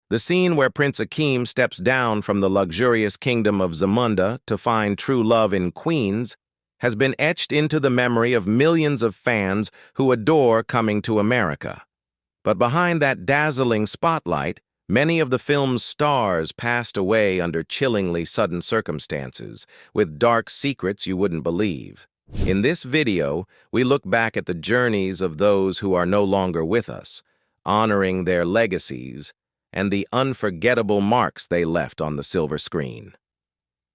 The scene where Prince Akeem steps down from the luxurious kingdom of Zamunda to find true love in Queens has been etched into the memory of millions of fans who adore Coming to America. But behind that dazzling spotlight, many of the film's stars passed away under chillingly sudden circumstances, with dark secrets you wouldn't believe. In this video, we look back at the journeys of those who are no longer with us, honoring their legacies and the unforgettable marks they left on the silver screen.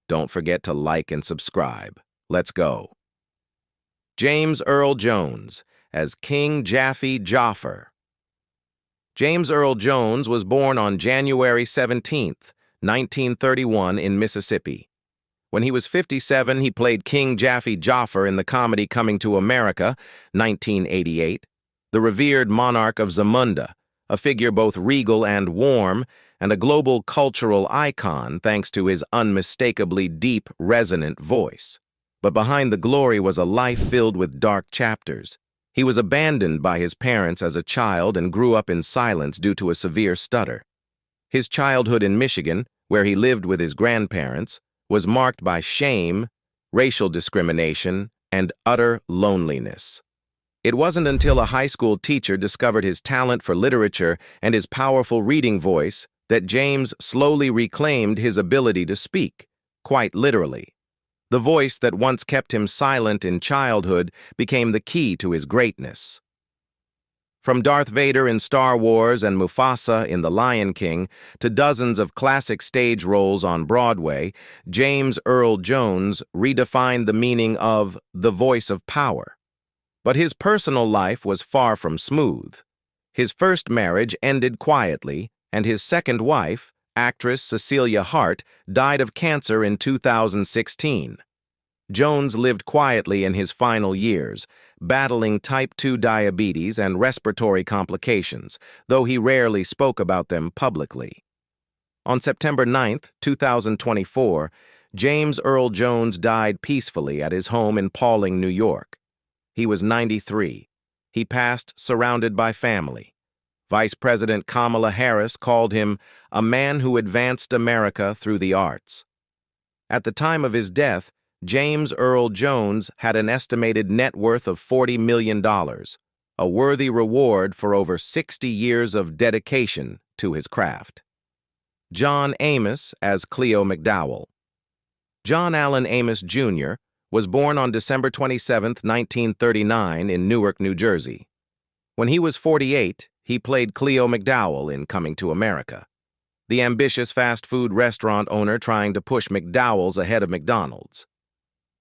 Don't forget to like and subscribe. Let's go. James Earl Jones as King Jaffe Joffer. James Earl Jones was born on January 17, 1931 in Mississippi. When he was 57, he played King Jaffe Joffer in the comedy Coming to America, 1988, the revered monarch of Zamunda, a figure both regal and warm, and a global cultural icon thanks to his unmistakably deep, resonant voice. But behind the glory was a life filled with dark chapters. He was abandoned by his parents as a child and grew up in silence due to a severe stutter. His childhood in Michigan, where he lived with his grandparents, was marked by shame, racial discrimination, and utter loneliness. It wasn't until a high school teacher discovered his talent for literature and his powerful reading voice that James slowly reclaimed his ability to speak, quite literally. The voice that once kept him silent in childhood became the key to his greatness. From Darth Vader in Star Wars and Mufasa in The Lion King to dozens of classic stage roles on Broadway, James Earl Jones redefined the meaning of the voice of power. But his personal life was far from smooth. His first marriage ended quietly, and his second wife, actress Cecilia Hart, died of cancer in 2016. Jones lived quietly in his final years, battling type 2 diabetes and respiratory complications, though he rarely spoke about them publicly. On September 9, 2024, James Earl Jones died peacefully at his home in Pawling, New York. He was 93. He passed surrounded by family. Vice President Kamala Harris called him a man who advanced America through the arts. At the time of his death, James Earl Jones had an estimated net worth of $40 million, a worthy reward for over 60 years of dedication to his craft. John Amos as Cleo McDowell. John Allen Amos, Jr. was born on December 27, 1939 in Newark, New Jersey. When he was 48, he played Cleo McDowell in Coming to America, the ambitious fast food restaurant owner trying to push McDowell's ahead of McDonald's.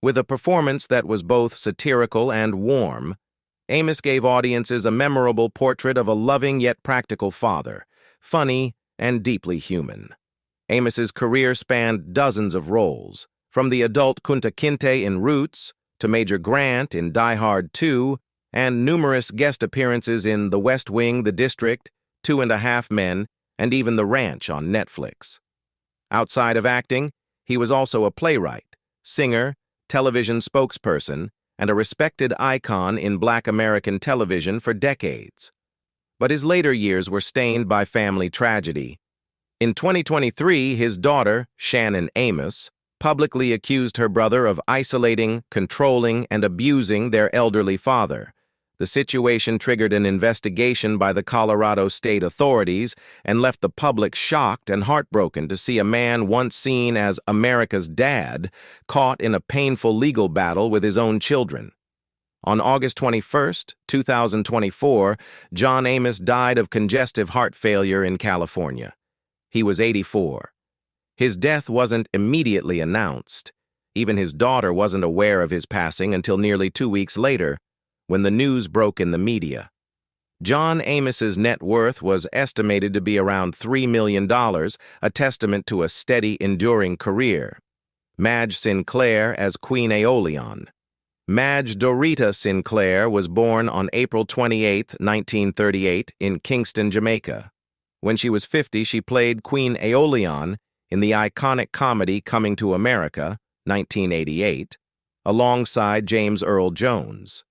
With a performance that was both satirical and warm, Amos gave audiences a memorable portrait of a loving yet practical father, funny and deeply human. Amos's career spanned dozens of roles, from the adult Kunta Kinte in Roots to Major Grant in Die Hard 2, and numerous guest appearances in The West Wing, The District, 2.5 Men, and even The Ranch on Netflix. Outside of acting, he was also a playwright, singer, television spokesperson, and a respected icon in Black American television for decades. But his later years were stained by family tragedy. In 2023, his daughter, Shannon Amos, publicly accused her brother of isolating, controlling, and abusing their elderly father. The situation triggered an investigation by the Colorado state authorities and left the public shocked and heartbroken to see a man once seen as America's dad caught in a painful legal battle with his own children. On August 21, 2024, John Amos died of congestive heart failure in California. He was 84. His death wasn't immediately announced. Even his daughter wasn't aware of his passing until nearly 2 weeks later, when the news broke in the media. John Amos's net worth was estimated to be around $3 million, a testament to a steady, enduring career. Madge Sinclair as Queen Aeolian. Madge Dorita Sinclair was born on April 28, 1938, in Kingston, Jamaica. When she was 50, she played Queen Aeolian in the iconic comedy Coming to America, 1988, alongside James Earl Jones.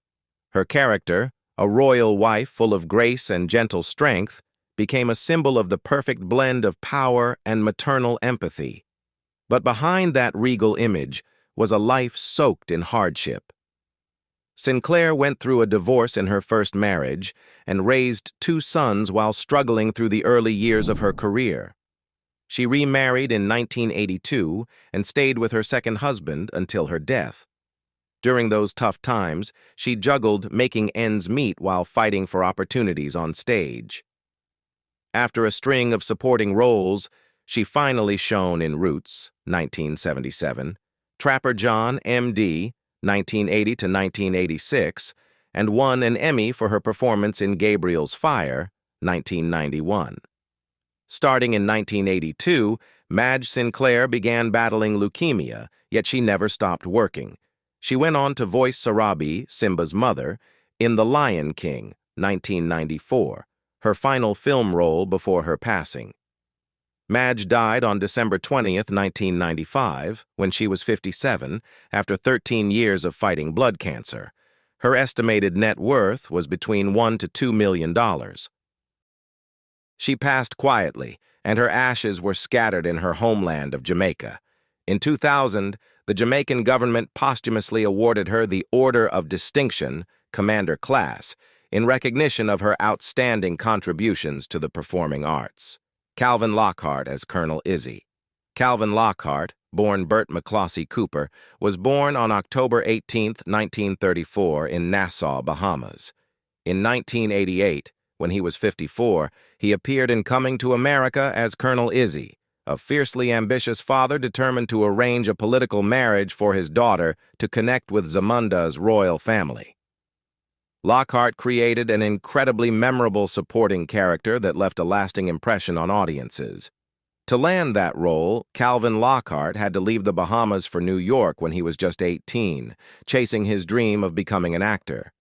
Her character, a royal wife full of grace and gentle strength, became a symbol of the perfect blend of power and maternal empathy. But behind that regal image was a life soaked in hardship. Sinclair went through a divorce in her first marriage and raised 2 sons while struggling through the early years of her career. She remarried in 1982 and stayed with her second husband until her death. During those tough times, she juggled making ends meet while fighting for opportunities on stage. After a string of supporting roles, she finally shone in Roots, 1977, Trapper John, M.D., 1980 to 1986, and won an Emmy for her performance in Gabriel's Fire, 1991. Starting in 1982, Madge Sinclair began battling leukemia, yet she never stopped working. She went on to voice Sarabi, Simba's mother, in The Lion King, 1994, her final film role before her passing. Madge died on December 20, 1995, when she was 57, after 13 years of fighting blood cancer. Her estimated net worth was between $1 to $2 million. She passed quietly, and her ashes were scattered in her homeland of Jamaica. In 2000, the Jamaican government posthumously awarded her the Order of Distinction, Commander Class, in recognition of her outstanding contributions to the performing arts. Calvin Lockheart as Colonel Izzy. Calvin Lockheart, born Bert McCloskey Cooper, was born on October 18, 1934, in Nassau, Bahamas. In 1988, when he was 54, he appeared in Coming to America as Colonel Izzy, a fiercely ambitious father determined to arrange a political marriage for his daughter to connect with Zamunda's royal family. Lockheart created an incredibly memorable supporting character that left a lasting impression on audiences. To land that role, Calvin Lockheart had to leave the Bahamas for New York when he was just 18, chasing his dream of becoming an actor.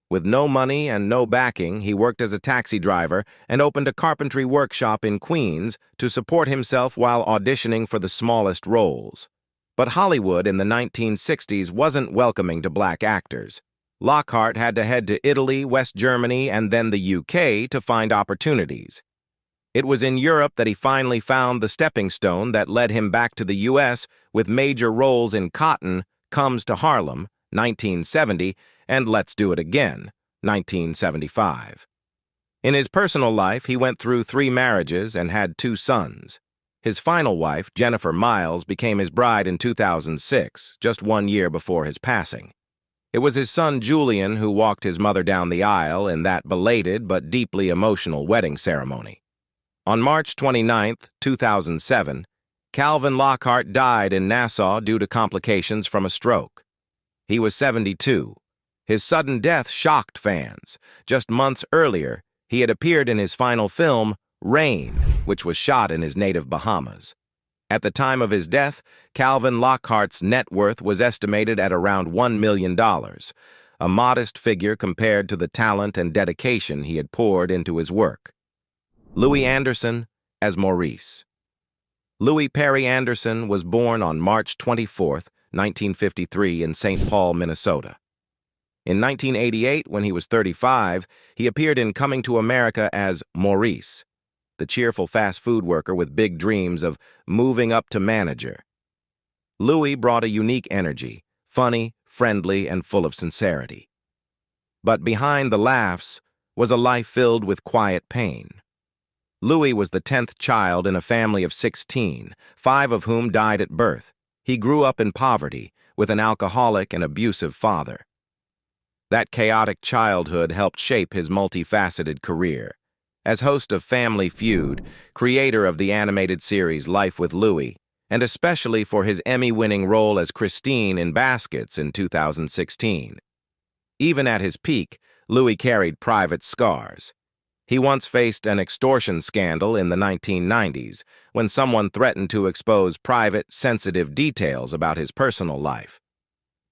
With no money and no backing, he worked as a taxi driver and opened a carpentry workshop in Queens to support himself while auditioning for the smallest roles. But Hollywood in the 1960s wasn't welcoming to black actors. Lockheart had to head to Italy, West Germany, and then the UK to find opportunities. It was in Europe that he finally found the stepping stone that led him back to the US with major roles in Cotton, Comes to Harlem, 1970, and Let's Do It Again, 1975. In his personal life, he went through 3 marriages and had 2 sons. His final wife, Jennifer Miles, became his bride in 2006, just 1 year before his passing. It was his son Julian who walked his mother down the aisle in that belated but deeply emotional wedding ceremony. On March 29, 2007, Calvin Lockheart died in Nassau due to complications from a stroke. He was 72. His sudden death shocked fans. Just months earlier, he had appeared in his final film, Rain, which was shot in his native Bahamas. At the time of his death, Calvin Lockhart's net worth was estimated at around $1 million, a modest figure compared to the talent and dedication he had poured into his work. Louis Anderson as Maurice. Louis Perry Anderson was born on March 24, 1953, in St. Paul, Minnesota. In 1988, when he was 35, he appeared in Coming to America as Maurice, the cheerful fast food worker with big dreams of moving up to manager. Louis brought a unique energy, funny, friendly, and full of sincerity. But behind the laughs was a life filled with quiet pain. Louis was the 10th child in a family of 16, 5 of whom died at birth. He grew up in poverty, with an alcoholic and abusive father. That chaotic childhood helped shape his multifaceted career. As host of Family Feud, creator of the animated series Life with Louis, and especially for his Emmy-winning role as Christine in Baskets in 2016. Even at his peak, Louis carried private scars. He once faced an extortion scandal in the 1990s when someone threatened to expose private, sensitive details about his personal life.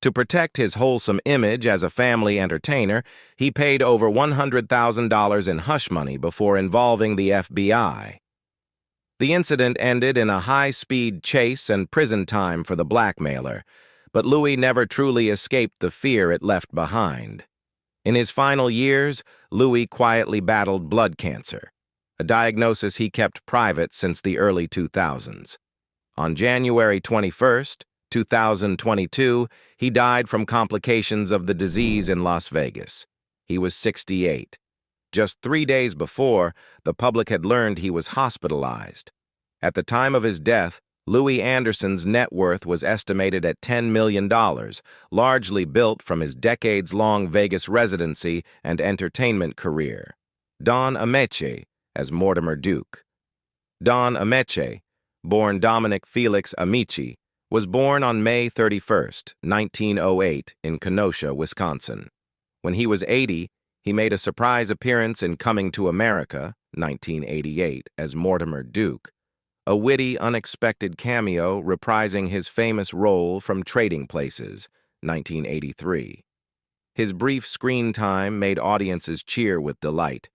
To protect his wholesome image as a family entertainer, he paid over $100,000 in hush money before involving the FBI. The incident ended in a high-speed chase and prison time for the blackmailer, but Louis never truly escaped the fear it left behind. In his final years, Louis quietly battled blood cancer. a diagnosis he kept private since the early 2000s. On January 21st, 2022, he died from complications of the disease in Las Vegas. He was 68. Just 3 days before, the public had learned he was hospitalized. At the time of his death, Louis Anderson's net worth was estimated at $10 million, largely built from his decades-long Vegas residency and entertainment career. Don Ameche as Mortimer Duke. Don Ameche, born Dominic Felix Ameche, was born on May 31, 1908, in Kenosha, Wisconsin. When he was 80, he made a surprise appearance in Coming to America, 1988, as Mortimer Duke, a witty, unexpected cameo reprising his famous role from Trading Places, 1983. His brief screen time made audiences cheer with delight.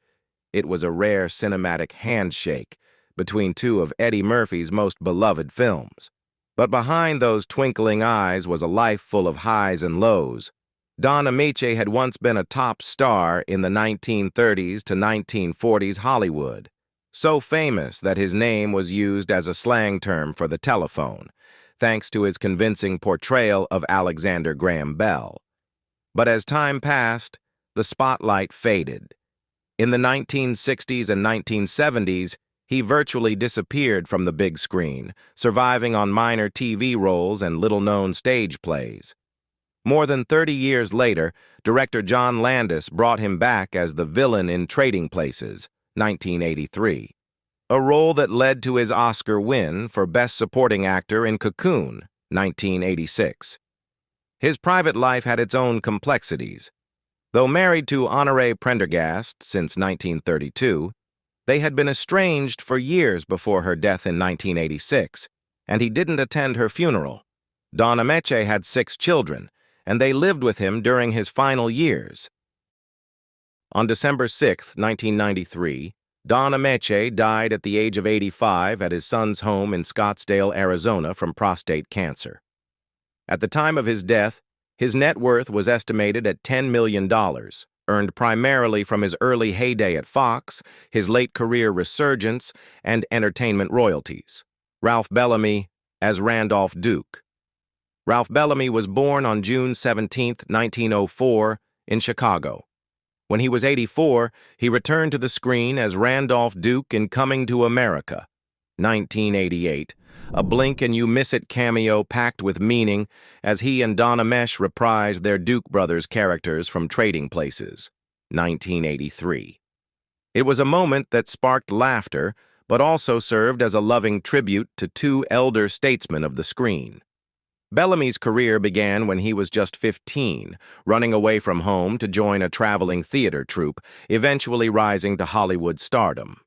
It was a rare cinematic handshake between two of Eddie Murphy's most beloved films. But behind those twinkling eyes was a life full of highs and lows. Don Ameche had once been a top star in the 1930s to 1940s Hollywood, so famous that his name was used as a slang term for the telephone, thanks to his convincing portrayal of Alexander Graham Bell. But as time passed, the spotlight faded. In the 1960s and 1970s, he virtually disappeared from the big screen, surviving on minor TV roles and little-known stage plays. More than 30 years later, director John Landis brought him back as the villain in Trading Places, 1983, a role that led to his Oscar win for Best Supporting Actor in Cocoon, 1986. His private life had its own complexities. Though married to Honorée Prendergast since 1932, they had been estranged for years before her death in 1986, and he didn't attend her funeral. Don Ameche had 6 children, and they lived with him during his final years. On December 6, 1993, Don Ameche died at the age of 85 at his son's home in Scottsdale, Arizona, from prostate cancer. At the time of his death, his net worth was estimated at $10 million, earned primarily from his early heyday at Fox, his late career resurgence, and entertainment royalties. Ralph Bellamy as Randolph Duke. Ralph Bellamy was born on June 17, 1904, in Chicago. When he was 84, he returned to the screen as Randolph Duke in Coming to America, 1988, a blink-and-you-miss-it cameo packed with meaning as he and Don Ameche reprised their Duke brothers' characters from Trading Places, 1983. It was a moment that sparked laughter, but also served as a loving tribute to 2 elder statesmen of the screen. Bellamy's career began when he was just 15, running away from home to join a traveling theater troupe, eventually rising to Hollywood stardom.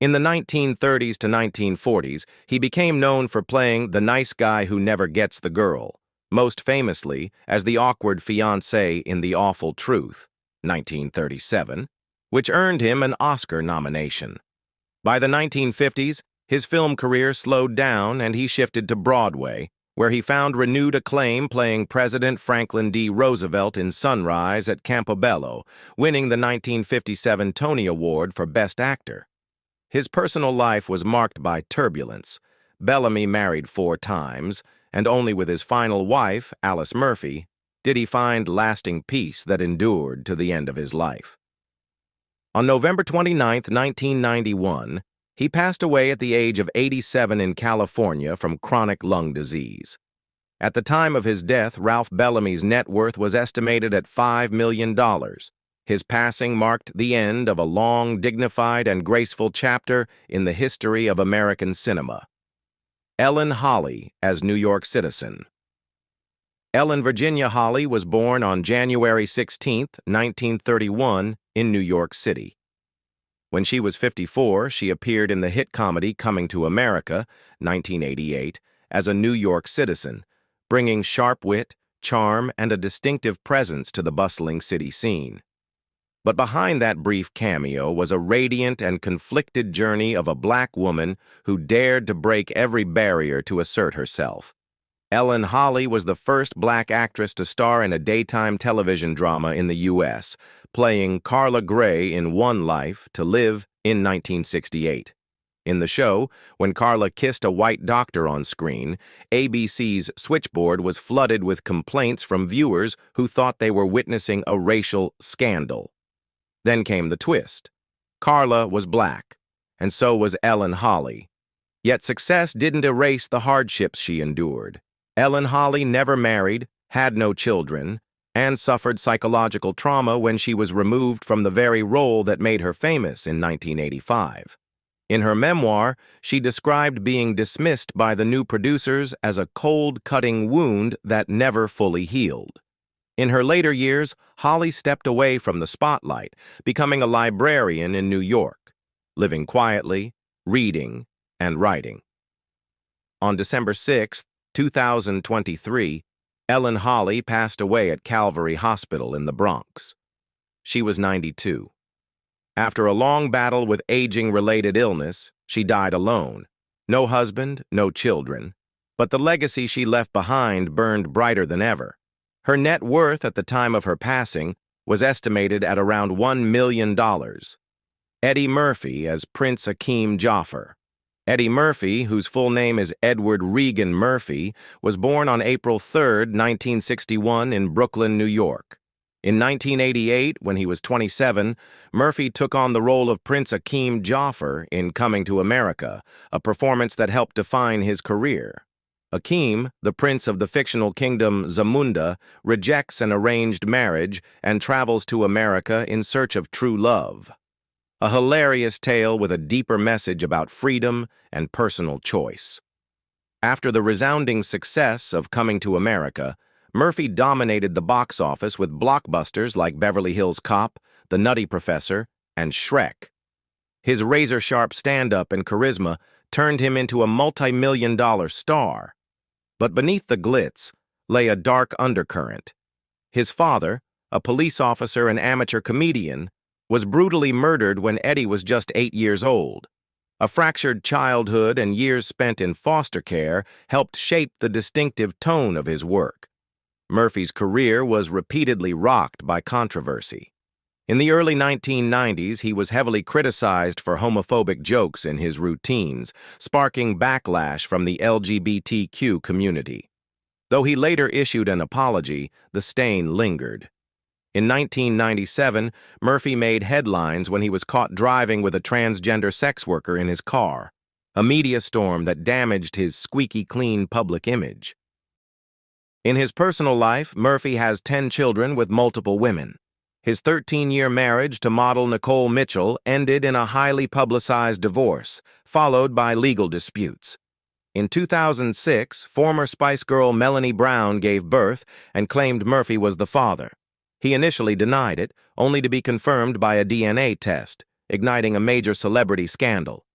In the 1930s to 1940s, he became known for playing the nice guy who never gets the girl, most famously as the awkward fiancé in The Awful Truth, 1937, which earned him an Oscar nomination. By the 1950s, his film career slowed down and he shifted to Broadway, where he found renewed acclaim playing President Franklin D. Roosevelt in Sunrise at Campobello, winning the 1957 Tony Award for Best Actor. His personal life was marked by turbulence. Bellamy married 4 times, and only with his final wife, Alice Murphy, did he find lasting peace that endured to the end of his life. On November 29, 1991, he passed away at the age of 87 in California from chronic lung disease. At the time of his death, Ralph Bellamy's net worth was estimated at $5 million. His passing marked the end of a long, dignified, and graceful chapter in the history of American cinema. Ellen Holly as New York citizen. Ellen Virginia Holly was born on January 16, 1931, in New York City. When she was 54, she appeared in the hit comedy Coming to America, 1988, as a New York citizen, bringing sharp wit, charm, and a distinctive presence to the bustling city scene. But behind that brief cameo was a radiant and conflicted journey of a black woman who dared to break every barrier to assert herself. Ellen Holly was the first black actress to star in a daytime television drama in the U.S., playing Carla Gray in One Life to Live in 1968. In the show, when Carla kissed a white doctor on screen, ABC's switchboard was flooded with complaints from viewers who thought they were witnessing a racial scandal. Then came the twist. Carla was black, and so was Ellen Holly. Yet success didn't erase the hardships she endured. Ellen Holly never married, had no children, and suffered psychological trauma when she was removed from the very role that made her famous in 1985. In her memoir, she described being dismissed by the new producers as a cold, cutting wound that never fully healed. In her later years, Holly stepped away from the spotlight, becoming a librarian in New York, living quietly, reading, and writing. On December 6, 2023, Ellen Holly passed away at Calvary Hospital in the Bronx. She was 92. After a long battle with aging-related illness, she died alone. No husband, no children. But the legacy she left behind burned brighter than ever. Her net worth at the time of her passing was estimated at around $1 million. Eddie Murphy as Prince Akeem Jaffer. Eddie Murphy, whose full name is Edward Regan Murphy, was born on April 3, 1961 in Brooklyn, New York. In 1988, when he was 27, Murphy took on the role of Prince Akeem Jaffer in Coming to America, a performance that helped define his career. Akeem, the prince of the fictional kingdom Zamunda, rejects an arranged marriage and travels to America in search of true love. A hilarious tale with a deeper message about freedom and personal choice. After the resounding success of Coming to America, Murphy dominated the box office with blockbusters like Beverly Hills Cop, The Nutty Professor, and Shrek. His razor-sharp stand-up and charisma turned him into a multi-million-dollar star. But beneath the glitz lay a dark undercurrent. His father, a police officer and amateur comedian, was brutally murdered when Eddie was just 8 years old. A fractured childhood and years spent in foster care helped shape the distinctive tone of his work. Murphy's career was repeatedly rocked by controversy. In the early 1990s, he was heavily criticized for homophobic jokes in his routines, sparking backlash from the LGBTQ community. Though he later issued an apology, the stain lingered. In 1997, Murphy made headlines when he was caught driving with a transgender sex worker in his car, a media storm that damaged his squeaky clean public image. In his personal life, Murphy has 10 children with multiple women. His 13-year marriage to model Nicole Mitchell ended in a highly publicized divorce, followed by legal disputes. In 2006, former Spice Girl Melanie Brown gave birth and claimed Murphy was the father. He initially denied it, only to be confirmed by a DNA test, igniting a major celebrity scandal.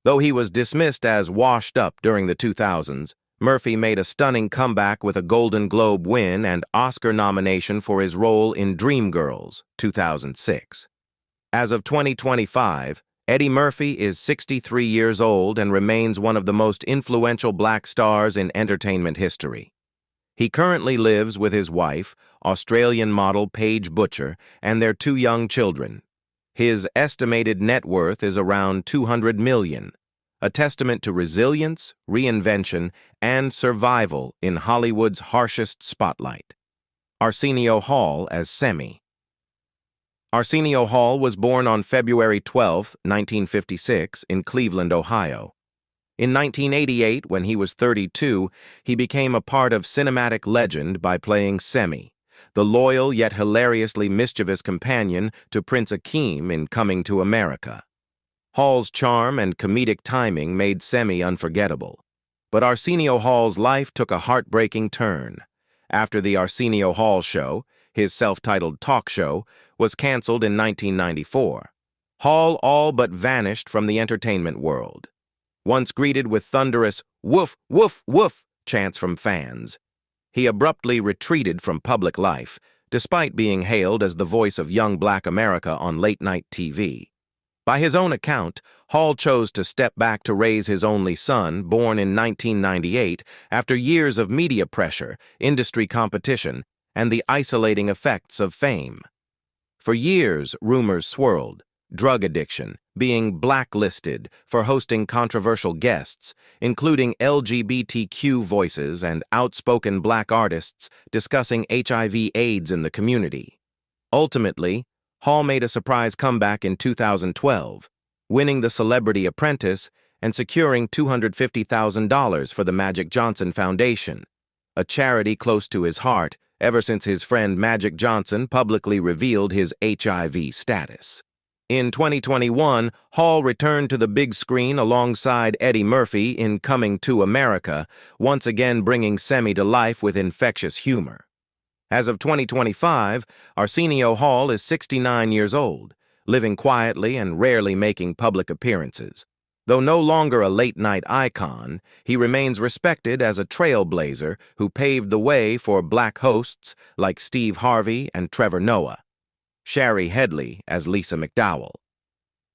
Though he was dismissed as washed up during the 2000s, Murphy made a stunning comeback with a Golden Globe win and Oscar nomination for his role in Dreamgirls, 2006. As of 2025, Eddie Murphy is 63 years old and remains one of the most influential black stars in entertainment history. He currently lives with his wife, Australian model Paige Butcher, and their 2 young children. His estimated net worth is around $200 million, a testament to resilience, reinvention, and survival in Hollywood's harshest spotlight. Arsenio Hall as Semi. Arsenio Hall was born on February 12, 1956, in Cleveland, Ohio. In 1988, when he was 32, he became a part of cinematic legend by playing Semi, the loyal yet hilariously mischievous companion to Prince Akeem in Coming to America. Hall's charm and comedic timing made Semi unforgettable. But Arsenio Hall's life took a heartbreaking turn. After the Arsenio Hall Show, his self-titled talk show, was canceled in 1994. Hall all but vanished from the entertainment world. Once greeted with thunderous "woof, woof, woof" chants from fans, he abruptly retreated from public life, despite being hailed as the voice of young black America on late-night TV. By his own account, Hall chose to step back to raise his only son, born in 1998, after years of media pressure, industry competition, and the isolating effects of fame. For years, rumors swirled: drug addiction, being blacklisted for hosting controversial guests, including LGBTQ voices and outspoken black artists discussing HIV/AIDS in the community. Ultimately, Hall made a surprise comeback in 2012, winning The Celebrity Apprentice and securing $250,000 for the Magic Johnson Foundation, a charity close to his heart ever since his friend Magic Johnson publicly revealed his HIV status. In 2021, Hall returned to the big screen alongside Eddie Murphy in Coming to America, once again bringing Semi to life with infectious humor. As of 2025, Arsenio Hall is 69 years old, living quietly and rarely making public appearances. Though no longer a late-night icon, he remains respected as a trailblazer who paved the way for black hosts like Steve Harvey and Trevor Noah. Shari Headley as Lisa McDowell.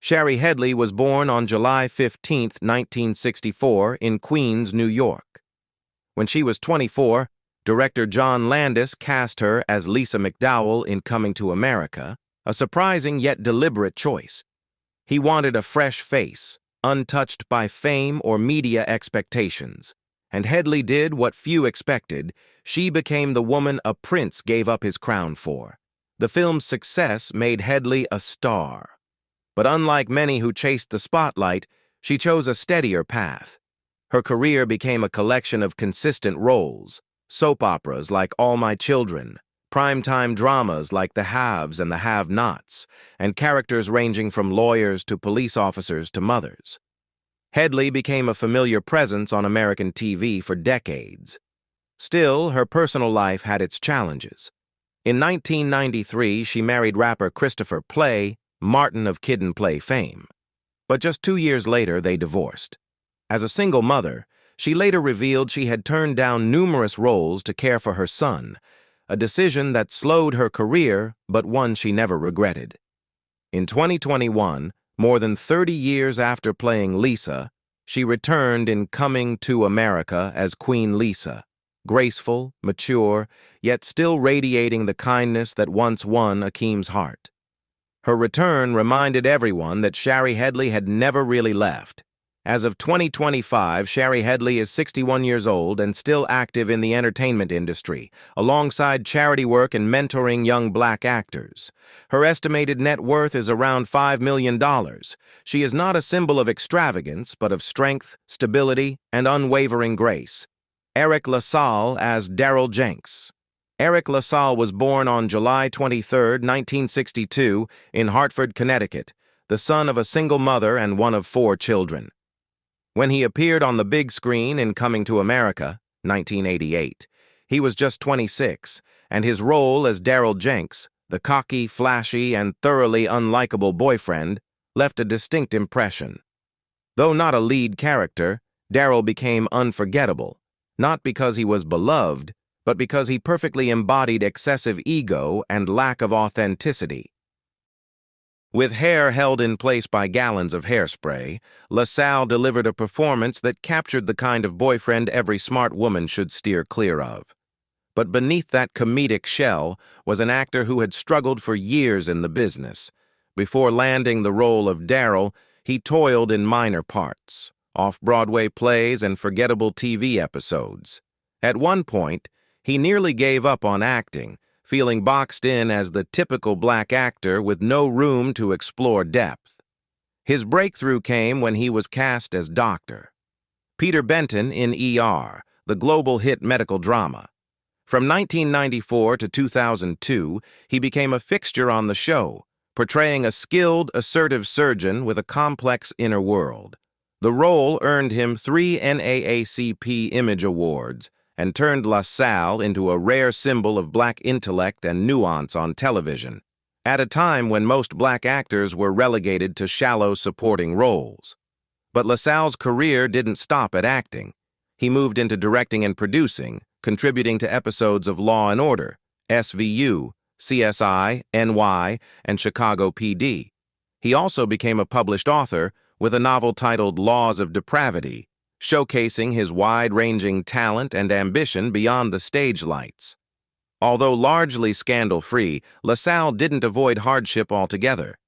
Shari Headley was born on July 15, 1964, in Queens, New York. When she was 24, director John Landis cast her as Lisa McDowell in Coming to America, a surprising yet deliberate choice. He wanted a fresh face, untouched by fame or media expectations, and Headley did what few expected. She became the woman a prince gave up his crown for. The film's success made Headley a star. But unlike many who chased the spotlight, she chose a steadier path. Her career became a collection of consistent roles: soap operas like All My Children, primetime dramas like The Haves and the Have-Nots, and characters ranging from lawyers to police officers to mothers. Headley became a familiar presence on American TV for decades. Still, her personal life had its challenges. In 1993, she married rapper Christopher Play, Martin of Kid and Play fame. But just 2 years later, they divorced. As a single mother, she later revealed she had turned down numerous roles to care for her son, a decision that slowed her career, but one she never regretted. In 2021, more than 30 years after playing Lisa, she returned in Coming to America as Queen Lisa, graceful, mature, yet still radiating the kindness that once won Akeem's heart. Her return reminded everyone that Shari Headley had never really left. As of 2025, Shari Headley is 61 years old and still active in the entertainment industry, alongside charity work and mentoring young black actors. Her estimated net worth is around $5 million. She is not a symbol of extravagance, but of strength, stability, and unwavering grace. Eriq La Salle as Daryl Jenks. Eriq La Salle was born on July 23, 1962, in Hartford, Connecticut, the son of a single mother and one of 4 children. When he appeared on the big screen in Coming to America, 1988, he was just 26, and his role as Daryl Jenks, the cocky, flashy, and thoroughly unlikable boyfriend, left a distinct impression. Though not a lead character, Daryl became unforgettable, not because he was beloved, but because he perfectly embodied excessive ego and lack of authenticity. With hair held in place by gallons of hairspray, La Salle delivered a performance that captured the kind of boyfriend every smart woman should steer clear of. But beneath that comedic shell was an actor who had struggled for years in the business. Before landing the role of Daryl, he toiled in minor parts, off-Broadway plays and forgettable TV episodes. At one point, he nearly gave up on acting, feeling boxed in as the typical black actor with no room to explore depth. His breakthrough came when he was cast as Dr. Peter Benton in ER, the global hit medical drama. From 1994 to 2002, he became a fixture on the show, portraying a skilled, assertive surgeon with a complex inner world. The role earned him 3 NAACP Image Awards, and turned La Salle into a rare symbol of black intellect and nuance on television, at a time when most black actors were relegated to shallow supporting roles. But La Salle's career didn't stop at acting. He moved into directing and producing, contributing to episodes of Law and Order, SVU, CSI, NY, and Chicago PD. He also became a published author with a novel titled Laws of Depravity, showcasing his wide-ranging talent and ambition beyond the stage lights. Although largely scandal-free, La Salle didn't avoid hardship altogether.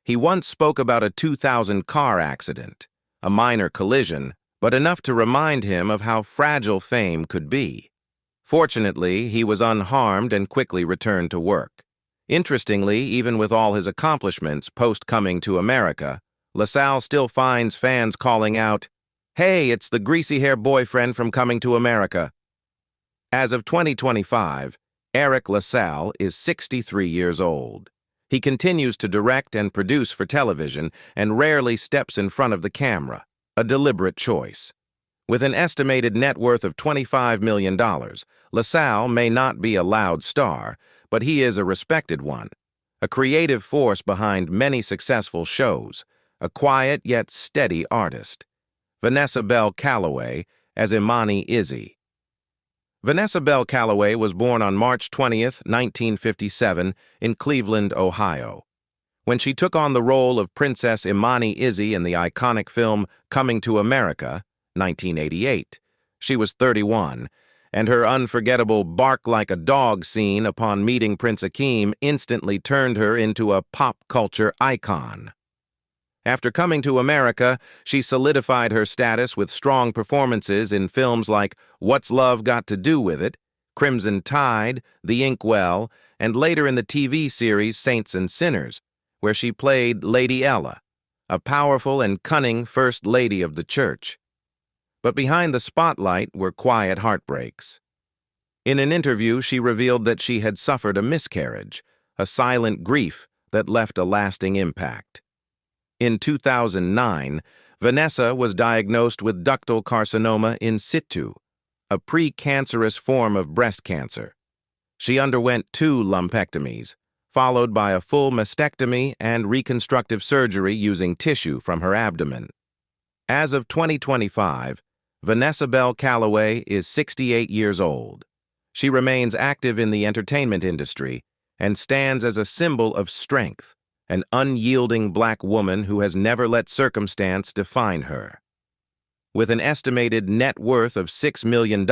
He once spoke about a 2000 car accident, a minor collision, but enough to remind him of how fragile fame could be. Fortunately, he was unharmed and quickly returned to work. Interestingly, even with all his accomplishments post-Coming to America, La Salle still finds fans calling out, "Hey, it's the greasy-hair boyfriend from Coming to America." As of 2025, Eriq La Salle is 63 years old. He continues to direct and produce for television and rarely steps in front of the camera, a deliberate choice. With an estimated net worth of $25 million, La Salle may not be a loud star, but he is a respected one, a creative force behind many successful shows, a quiet yet steady artist. Vanessa Calloway as Imani Izzy. Vanessa Calloway was born on March 20, 1957, in Cleveland, Ohio. When she took on the role of Princess Imani Izzy in the iconic film Coming to America, 1988, she was 31, and her unforgettable bark-like-a-dog scene upon meeting Prince Akeem instantly turned her into a pop culture icon. After Coming to America, she solidified her status with strong performances in films like What's Love Got to Do with It, Crimson Tide, The Inkwell, and later in the TV series Saints and Sinners, where she played Lady Ella, a powerful and cunning First Lady of the Church. But behind the spotlight were quiet heartbreaks. In an interview, she revealed that she had suffered a miscarriage, a silent grief that left a lasting impact. In 2009, Vanessa was diagnosed with ductal carcinoma in situ, a precancerous form of breast cancer. She underwent 2 lumpectomies, followed by a full mastectomy and reconstructive surgery using tissue from her abdomen. As of 2025, Vanessa Calloway is 68 years old. She remains active in the entertainment industry and stands as a symbol of strength, an unyielding black woman who has never let circumstance define her. With an estimated net worth of $6 million,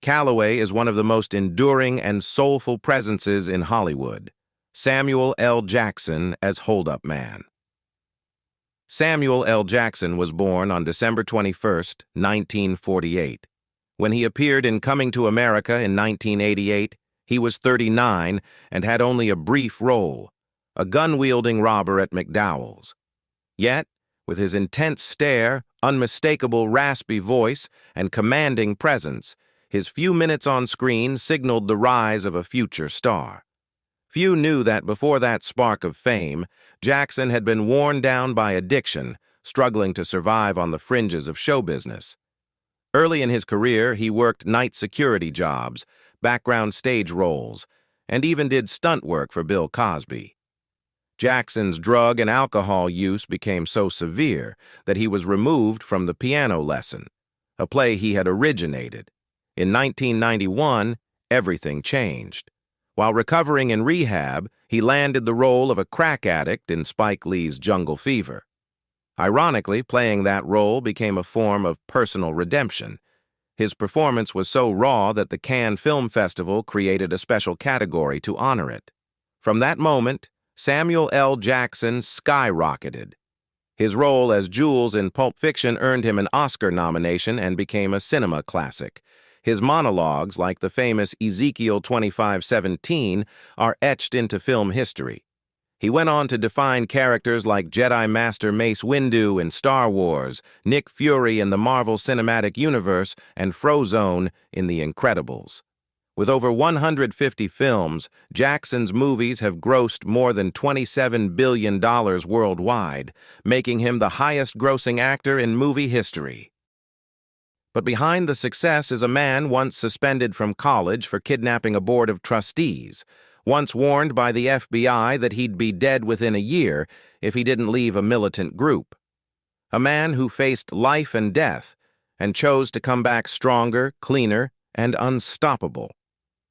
Calloway is one of the most enduring and soulful presences in Hollywood. Samuel L. Jackson as Hold-Up Man. Samuel L. Jackson was born on December 21, 1948. When he appeared in Coming to America in 1988, he was 39 and had only a brief role, a gun-wielding robber at McDowell's. Yet, with his intense stare, unmistakable raspy voice, and commanding presence, his few minutes on screen signaled the rise of a future star. Few knew that before that spark of fame, Jackson had been worn down by addiction, struggling to survive on the fringes of show business. Early in his career, he worked night security jobs, background stage roles, and even did stunt work for Bill Cosby. Jackson's drug and alcohol use became so severe that he was removed from the piano lesson, a play he had originated. In 1991, everything changed. While recovering in rehab, he landed the role of a crack addict in Spike Lee's Jungle Fever. Ironically, playing that role became a form of personal redemption. His performance was so raw that the Cannes Film Festival created a special category to honor it. From that moment, Samuel L. Jackson skyrocketed. His role as Jules in Pulp Fiction earned him an Oscar nomination and became a cinema classic. His monologues, like the famous Ezekiel 25:17, are etched into film history. He went on to define characters like Jedi Master Mace Windu in Star Wars, Nick Fury in the Marvel Cinematic Universe, and Frozone in The Incredibles. With over 150 films, Jackson's movies have grossed more than $27 billion worldwide, making him the highest-grossing actor in movie history. But behind the success is a man once suspended from college for kidnapping a board of trustees, once warned by the FBI that he'd be dead within a year if he didn't leave a militant group. A man who faced life and death and chose to come back stronger, cleaner, and unstoppable.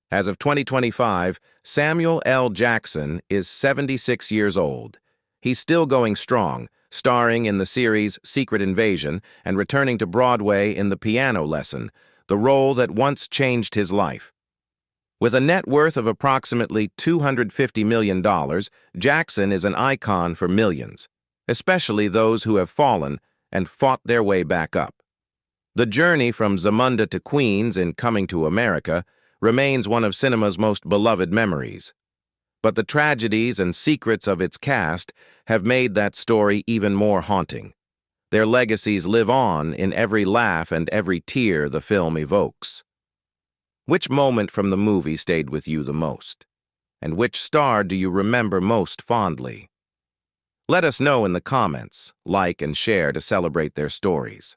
As of 2025, Samuel L. Jackson is 76 years old. He's still going strong, starring in the series Secret Invasion and returning to Broadway in The Piano Lesson, the role that once changed his life. With a net worth of approximately $250 million, Jackson is an icon for millions, especially those who have fallen and fought their way back up. The journey from Zamunda to Queens in Coming to America remains one of cinema's most beloved memories. But the tragedies and secrets of its cast have made that story even more haunting. Their legacies live on in every laugh and every tear the film evokes. Which moment from the movie stayed with you the most? And which star do you remember most fondly? Let us know in the comments, like and share to celebrate their stories.